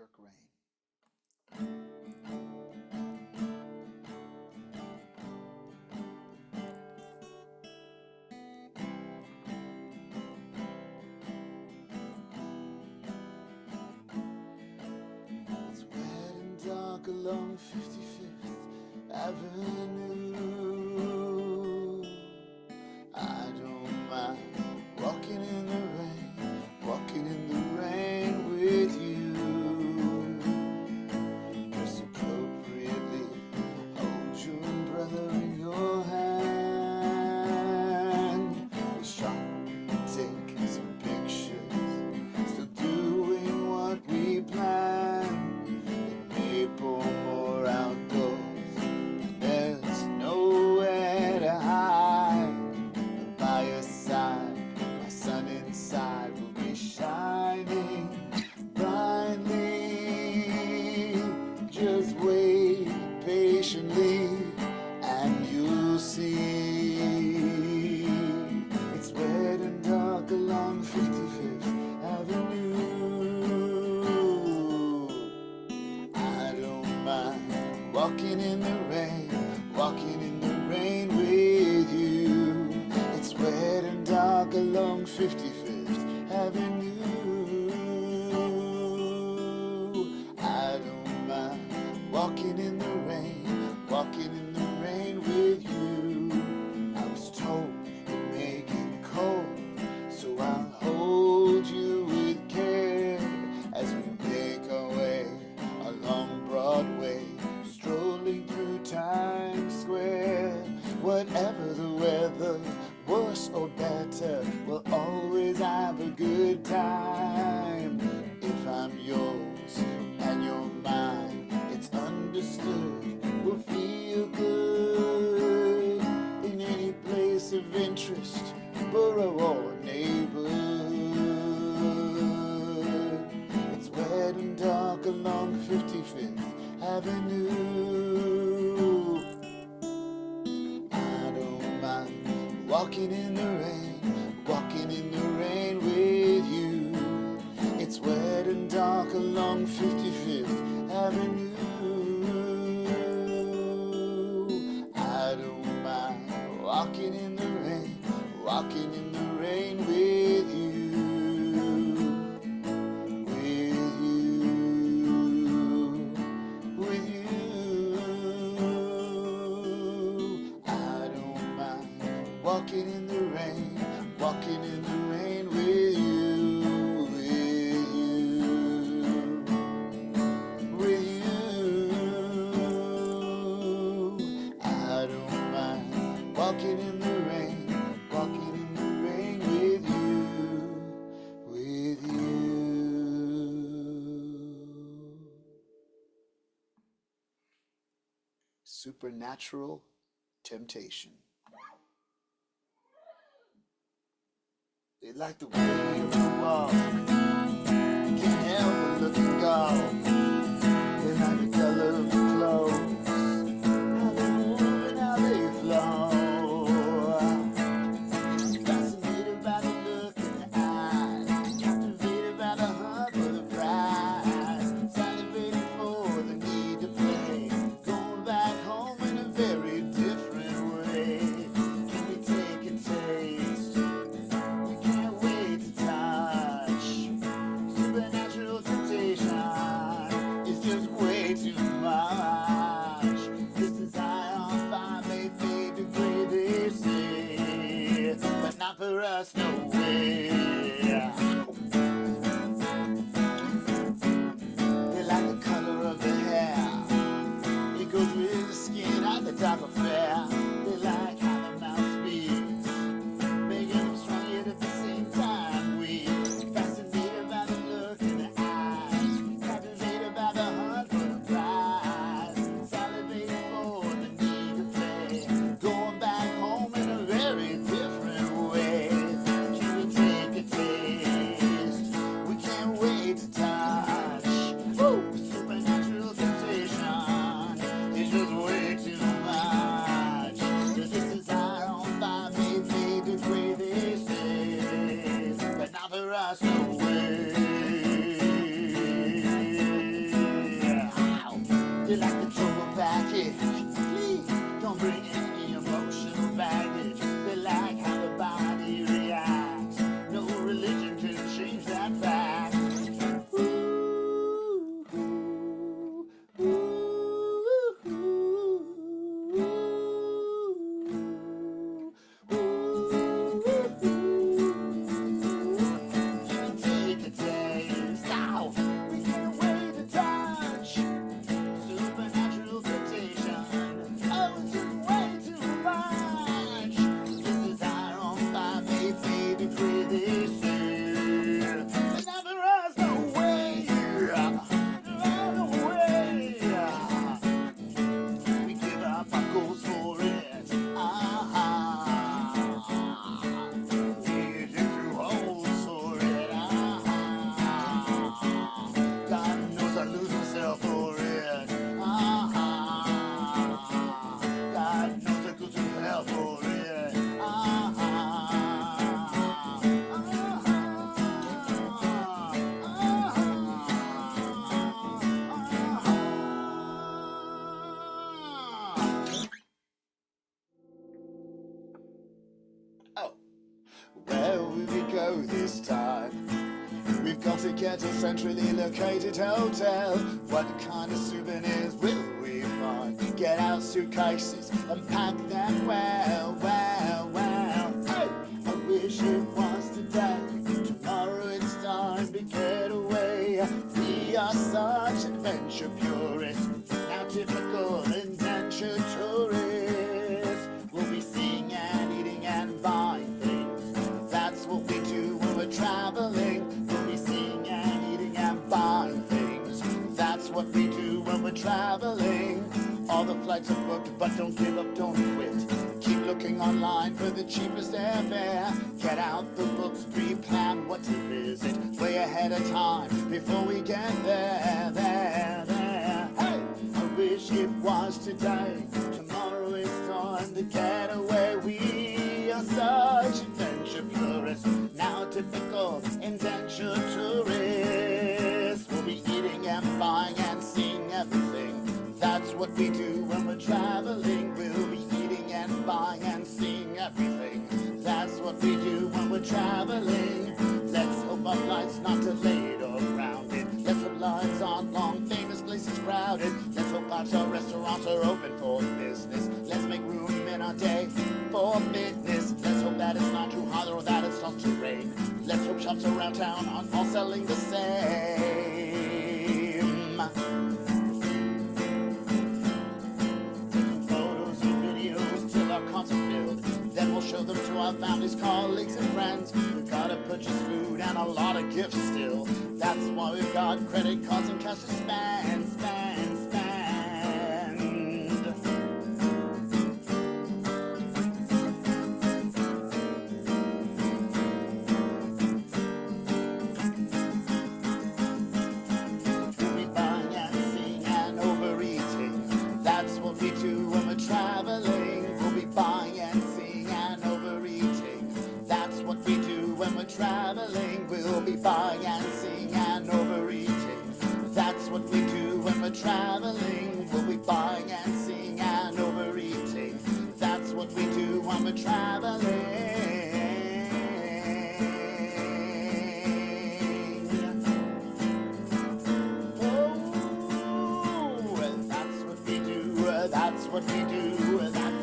York rain. It's wet and dark along 55th Avenue. I don't mind walking in the rain, walking in the rain with you. Dress appropriately, hold your umbrella in your hand. We'll shop and take some pictures, still doing what we planned. It may pour more outdoors, there's nowhere to hide. But by your side, my sun inside will be shining brightly. Just wait patiently and you'll see. It's wet and dark along 55th Avenue. I don't mind walking in the rain, walking in the rain with you. It's wet and dark along 55th Avenue. I don't mind walking in the rain, walking in the rain with you. I was told it may get cold, so I'll hold you with care as we make our way along Broadway, strolling through Times Square. Whatever the weather, worse or better, we'll always have a good time. If I'm yours and you're mine, it's understood, we'll feel good in any place of interest, borough or neighborhood. It's wet and dark along 55th Avenue. I don't mind walking in the rain, walking in the rain with you. It's wet and dark along 55th Avenue. I don't mind walking in the rain, walking in the rain with you. With you, with you. I don't mind walking in the rain, walking in the rain with you. With you, I don't mind walking in the rain, walking in the rain with you, with you. Supernatural temptation. They like the way you walk, can't help but look and go. They like the color of your clothes, how they move and how they flow. Fascinated by the look in the eyes, captivated by the hunt for the prize, salivating for the need to play, going back home in a very different way. Can we take a taste? We can't wait to touch. We've got to get to a centrally located hotel. What kind of souvenirs will we find? Get our suitcases and pack them well, well, well. Hey! I wish it was today. Tomorrow it's time to get away. We are such adventure purists, now typical indentured tourists. We'll be seeing and eating and buying things. That's what we do when we're traveling. We'll be seeing and eating and buying things. That's what we do when we're traveling. All the flights are booked, but don't give up, don't quit. Keep looking online for the cheapest airfare. Get out the books, pre-plan what to visit way ahead of time before we get there, there, there. Hey! I wish it was today. Tomorrow is time to get away. We are such adventure purists, now typical indentured tourists. We'll be eating and buying and seeing everything. That's what we do when we're traveling. We'll be eating and buying and seeing everything. That's what we do when we're traveling. Let's hope our flight's not delayed or grounded. Let's hope lines aren't long, famous places crowded. Let's hope our restaurants are open for business. Let's make room in our day for fitness. Let's hope that it's not too hot or that it starts to rain. Let's hope shops around town aren't all selling the same. Then we'll show them to our families, colleagues, and friends. We've gotta purchase food and a lot of gifts still. That's why we've got credit cards and cash to spend, spend, spend. We'll be buying and seeing and overeating. That's what we do when we're traveling. We'll be buying and seeing and overeating. That's what we do when we're traveling. We'll be buying and seeing and overeating. That's what we do when we're traveling. We'll be buying and seeing and overeating. That's what we do when we're traveling. Oh, that's what we do. That's what we do. That's